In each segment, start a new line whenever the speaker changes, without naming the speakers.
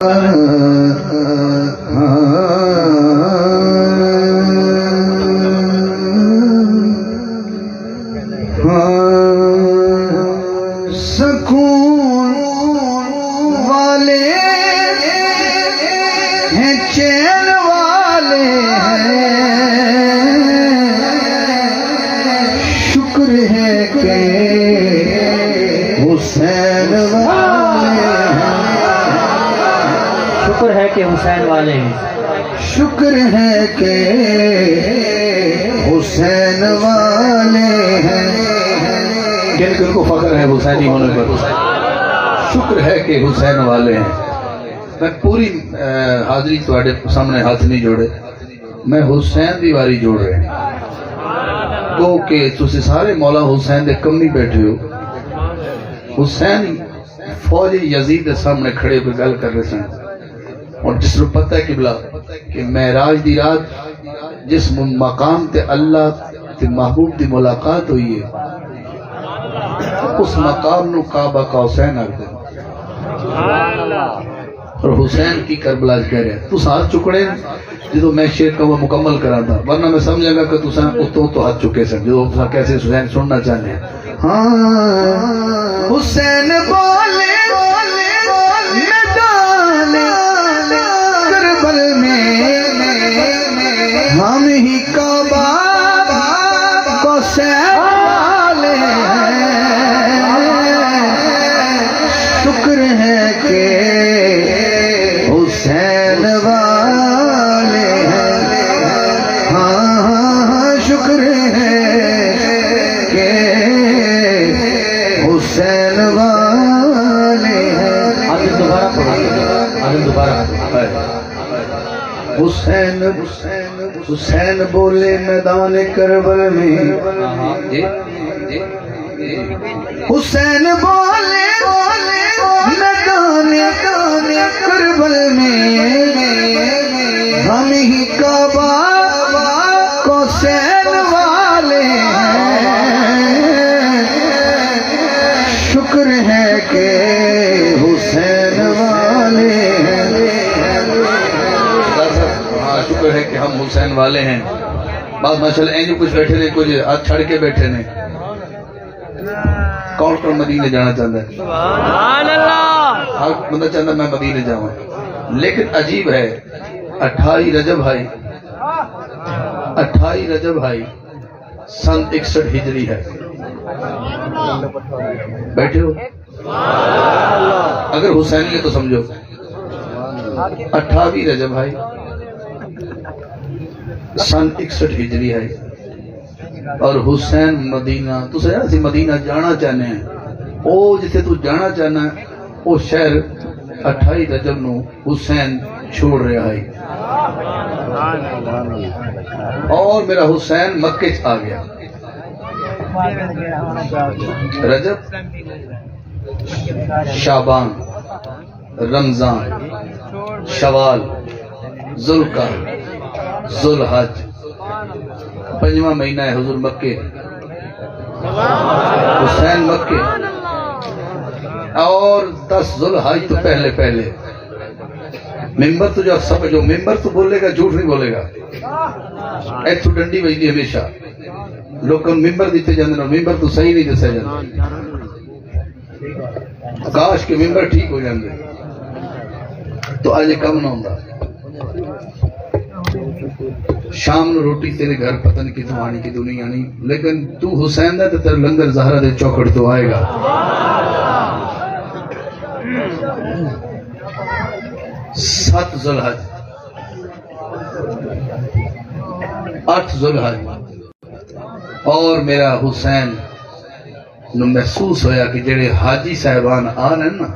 سکون والے ہیں، چین والے ہیں، شکر ہے کہ حسین والے ہیں،
شکر ہے کہ حسین والے ہیں،
شکر ہے کہ حسین والے ہیں۔
کن کن کو فخر ہے حسینی ہونے پر؟ شکر ہے کہ حسین والے ہیں۔ میں پوری حاضری تواڈے سامنے ہاتھ نہیں جوڑے، میں حسین دی واری جوڑ رہے ہیں تو کہ تسی سارے مولا حسین دے کمی بیٹھے ہو۔ حسین فوج یزید دے سامنے کھڑے ہوئے گل کر رہے سن، اور جس کو پتہ ہے قبلہ کہ معراج دی رات جس مقام تے اللہ تے محبوب دی ملاقات ہوئی ہے، اس مقام نو کعبہ کا حسین آ گئے، اور حسین کی کربلا کہہ رہے ہیں۔ تو ہاتھ چکڑے جدو میں شعر کا وہ مکمل کرا تھا، ورنہ میں سمجھا گا کہ تو ہاتھ چکے سن جدو کیسے حسین سننا چاہتے ہیں۔
ہاں حسین بولے میدان کربل میں ہم ہی کعبہ کو سنبھالے ہیں، شکر ہے کہ حسین والے ہیں، ہاں شکر ہے کہ حسین والے ہیں۔
آگے دوبارہ
حسین حسین بولے میدان کربل میں، حسین بولے میدان کربل میں ہم ہی کعبہ کو حسین والے ہیں، شکر ہے کہ حسین والے ہیں۔
ہاں شکر ہے کہ ہم حسین والے ہیں۔ بعض ماشاءاللہ اینجو کچھ بیٹھے نے، کچھ ہاتھ چھڑ کے بیٹھے نے۔ کون کون مدینے جانا چاہتا ہے؟
سبحان اللہ۔
ہر بندہ چاہتا ہے میں مدینے جاؤں، لیکن عجیب ہے 28 رجب بھائی، 28 رجب بھائی سن 61 ہجری ہے۔ بیٹھے ہو؟ اگر حسینی ہے تو سمجھو 28 رجب بھائی سن 61 ہجری ہے، اور حسین مدینہ تو سہی سی مدینہ جانا چاہنے ہیں، او جسے تو جانا چاہنا ہے وہ شہر 28 رجب نو حسین چھوڑ رہا ہے، اور میرا حسین مکے آ گیا۔ رجب، شعبان، رمضان، شوال، ذوالقعدہ، ذوالحج، 5واں مہینہ ہے حضور مکے، حسین مکے، اور 10 ذوالحج تو پہلے ممبر تو جو سب جو ممبر تو بولے گا جھوٹ نہیں بولے گا، ایتھو ڈنڈی بجتی ہمیشہ لوگ ممبر دیتے جاندے نے، ممبر تو صحیح نہیں دسیا جاتا، کاش کے ممبر ٹھیک ہو جاندے تو آج کم نہ ہوندا۔ شام نو روٹی تیرے گھر پتن کی تو آنی کی دنیا نہیں، لیکن تو حسین دا تیرے لنگر زہرہ دے چوکڑ تو آئے گا۔ 7 ذوالحج، 8 ذوالحج، اور میرا حسین نو محسوس ہویا کہ جڑے حاجی صاحبان آ رہے ہیں نا،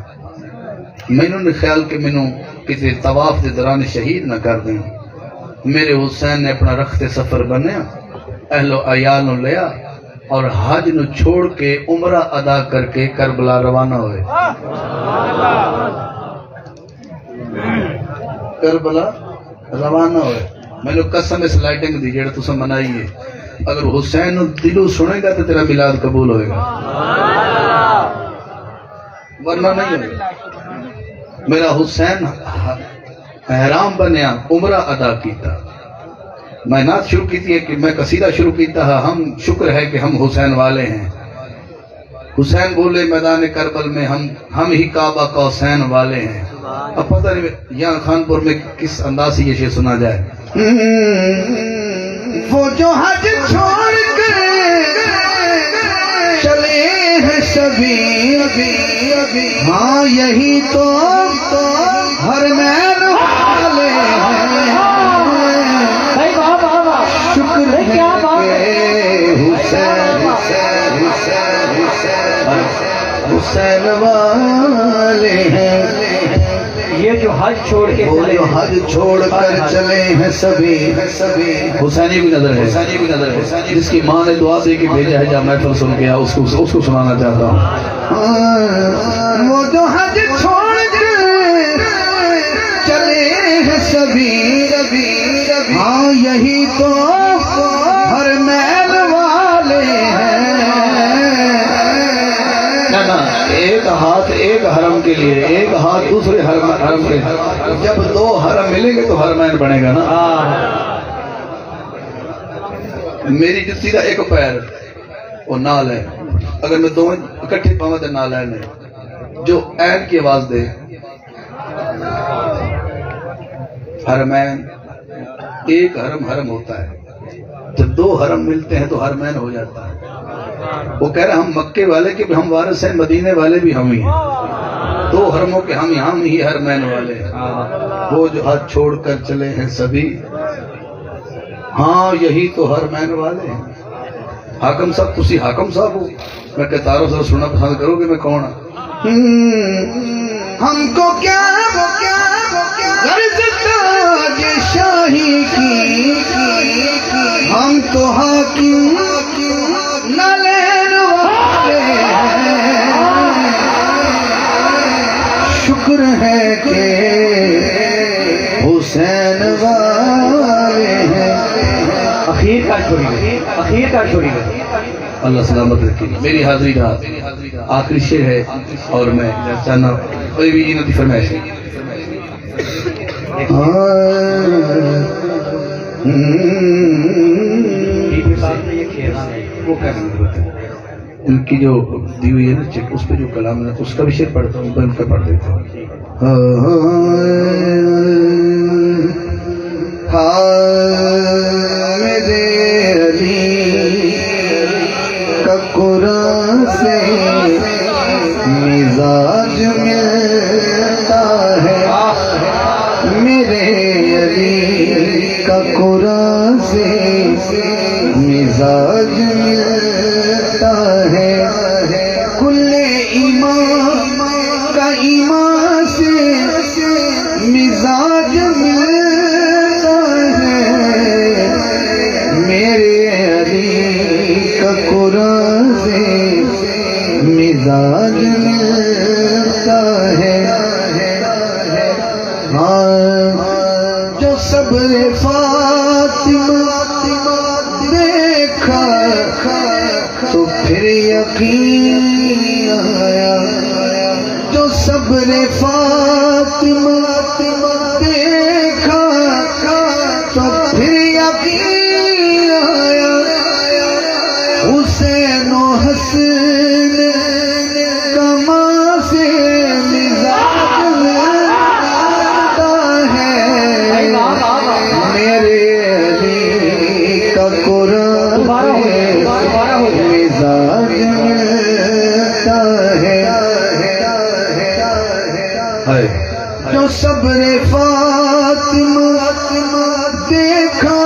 مینوں نے خیال کہ مینوں کسی طواف دے دوران شہید نہ کر دیں۔ میرے حسین نے اپنا رخت سفر بنیا، اہل و عیال نو لیا، اور حج نو چھوڑ کے عمرہ ادا کر کے کربلا روانہ ہوئے۔ کربلا روانہ ہوئے۔ میں نے قسم اس لائٹنگ دی جڑا تسا منائی ہے، اگر حسین نو دلوں سنے گا تو تیرا میلاد قبول ہوئے گا، ورنہ نہیں ہوئے گا۔ میرا حسین احرام بنیا عمرہ ادا کیتا میں نعت شروع کی تھی کہ میں قصیدہ شروع کیتا ہے ہم شکر ہے کہ ہم حسین والے ہیں حسین بولے میدان کربل میں ہم ہی کعبہ کا حسین والے ہیں اب پتہ نہیں یہاں خانپور میں کس انداز سے یہ شعر سنا جائے
وہ جو حج چھوڑ کر چلے ہیں سبھی ہاں یہی تو حرمین والے ہیں شکر ہے کہ حسین والے ہیں
یہ جو حج چھوڑ کے
وہ جو حج چھوڑ کر چلے ہیں سبھی
حسینی بھی نظر ہے جس کی ماں نے دعا دے کے بھیجا ہے جہاں محفل سن کے اس کو سنانا چاہتا ہوں
وہ جو حج چھوڑ کر چلے ہیں سبھی ہاں یہی تو حرمین والے ہیں
ایک ہاتھ ایک حرم کے لیے ایک ہاتھ دوسرے حرم کے جب دو حرم ملیں گے تو حرمین بنے گا نا میری جتی کا ایک پیر وہ نال ہے اگر میں دونوں اکٹھے پاؤں تو نال ہے جو عین کی آواز دے حرمین ایک حرم ہوتا ہے جب دو حرم ملتے ہیں تو حرمین ہو جاتا ہے وہ کہہ رہا ہم مکے والے کے بھی ہم وارث ہیں مدینے والے بھی ہم ہی ہیں دو حرموں کے ہم ہی حرمین والے ہیں وہ جو ہاتھ چھوڑ کر چلے ہیں سبھی ہاں یہی تو حرمین والے ہیں حاکم صاحب تسی حاکم صاحب ہو میں کہتا رہا ذرا سننا پسند کرو کہ میں کون
ہم کو کیا غرض تاج شاہی کی ہم تو حاکم نہ لینے والے ہیں شکر ہے کہ حسین والے ہیں
اخیر کا چھوڑی گئے
اللہ سلامت رکھے میری حاضری کا آخری شعر ہے اور میں چاہنا کوئی بھی جنتی فرمائش ہے وہ ان کی جو دی ہوئی ہے نا چیک اس پہ جو کلام ہے اس کا بھی شعر پڑھتا ہوں میں ان کا پڑھ دیتا ہوں
میرے علی کا قرآن سے مزاج ملتا ہے میرے علی کا قرآن سے مزاج ملتا ہے کل ایمان کا ایمان سے مزاج ملتا ہے میرے علی کا قرآن سے مزاج ملتا ہے جو صبر فاطمہ دیکھا تو پھر یقین آیا جو صبر فاطمہ دیکھا تو پھر یقین آیا حسین و حسن کما سے مزاج ملتا ہے میرے علی کا قرآن مزاج ملتا ہے جو صبر فاطمہ دیکھا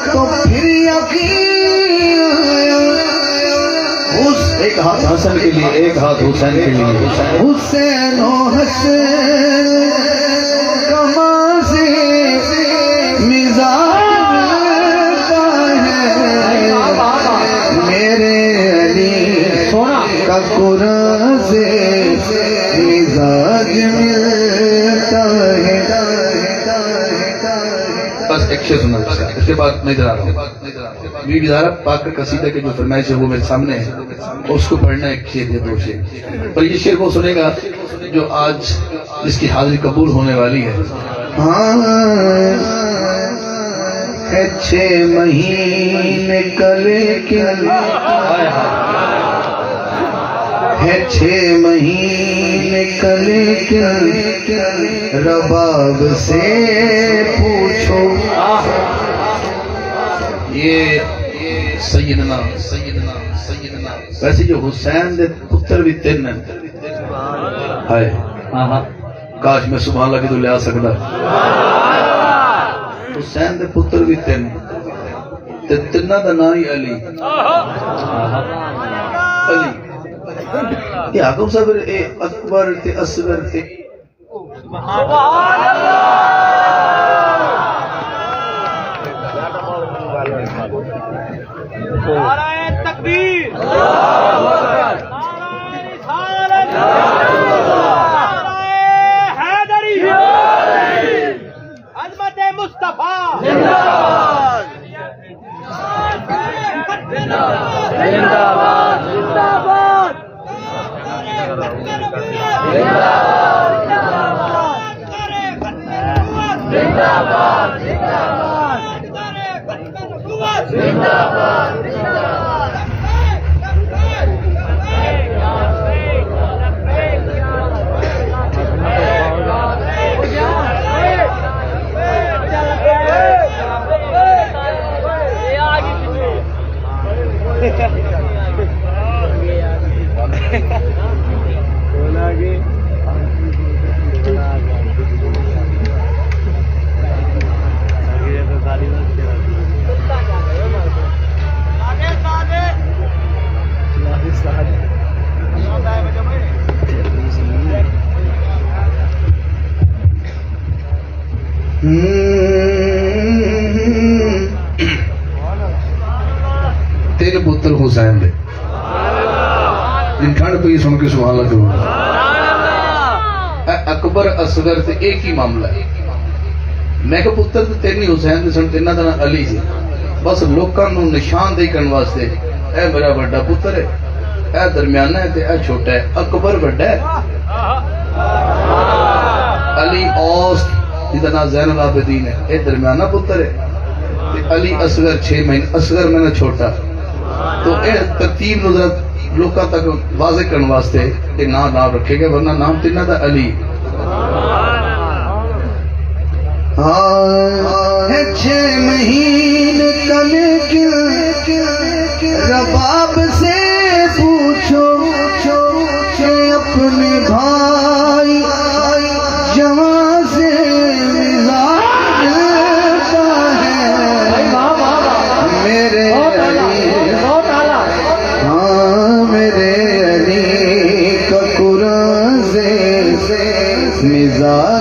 تو پھر یقین آیا
ایک ہاتھ حسن کے لیے ایک ہاتھ حسین کے لیے
حسین و حسن کما سے مزاج ملتا ہے میرے علی کا قرآن سے مزاج ملتا ہے
بس ایک شعر سنا اس کے بعد میں ادھر آ رہا ہوں میری ذرا پاک قصیدہ کے جو فرمائش ہے وہ میرے سامنے ہے، اس کو پڑھنا ایک شعر ہے، دو شعر، پر یہ شعر وہ سنے گا جو آج جس کی حاضری قبول ہونے والی ہے۔
ہے 6 مہینے کلے کے، ہے 6 مہینے کلے کے، رباب سے پوچھو۔
یہ سیدنا ویسے جو حسین دے پتر بھی 3 ہیں، ہائے کاش میں سبحان اللہ کی تو لیا سکتا۔ حسین دے پتر بھی 3 تے تیناں دا نام ہی علی۔ علی یہ حکم صاحب اے اکبر تے اصغر تے
نعرہ تکبیر، نعرہ رسالت، نعرہ حیدری، عظمت مصطفیٰ زندہ باد، زندہ باد، زندہ باد، زندہ باد، زندہ باد، زندہ باد۔
تیرے پتر حسین دے جن ٹھنڈ پہ سن کے سبحان اللہ کرو۔ اکبر اصغر تے ایک ہی معاملہ ہے۔ میں کہ پتر تے تین حسین دے سن، تیناں دا نام علی سی، بس لوکاں نوں نشان دے کرن واسطے اے میرا بڑا پتر ہے، اے درمیانہ ہے تے اے چھوٹا ہے۔ اکبر بڑا ہے، علی اوس جدا نام زین العابدین ہے، اے درمیانہ پتر ہے، تے علی اصغر 6 مہینے، اصغر میں نہ چھوٹا۔ تو اے ترتیب نو ذرا لوکاں تک واضح کرنے واسطے اے نام رکھے گئے، ورنہ نام تیناں دا علی۔
ہے 6 مہینے کلے کے، رباب سے پوچھو کہ اپنے بھائی جوان سے ملتا ہے میرے علی، ہاں میرے علی کا قرآن سے مزاج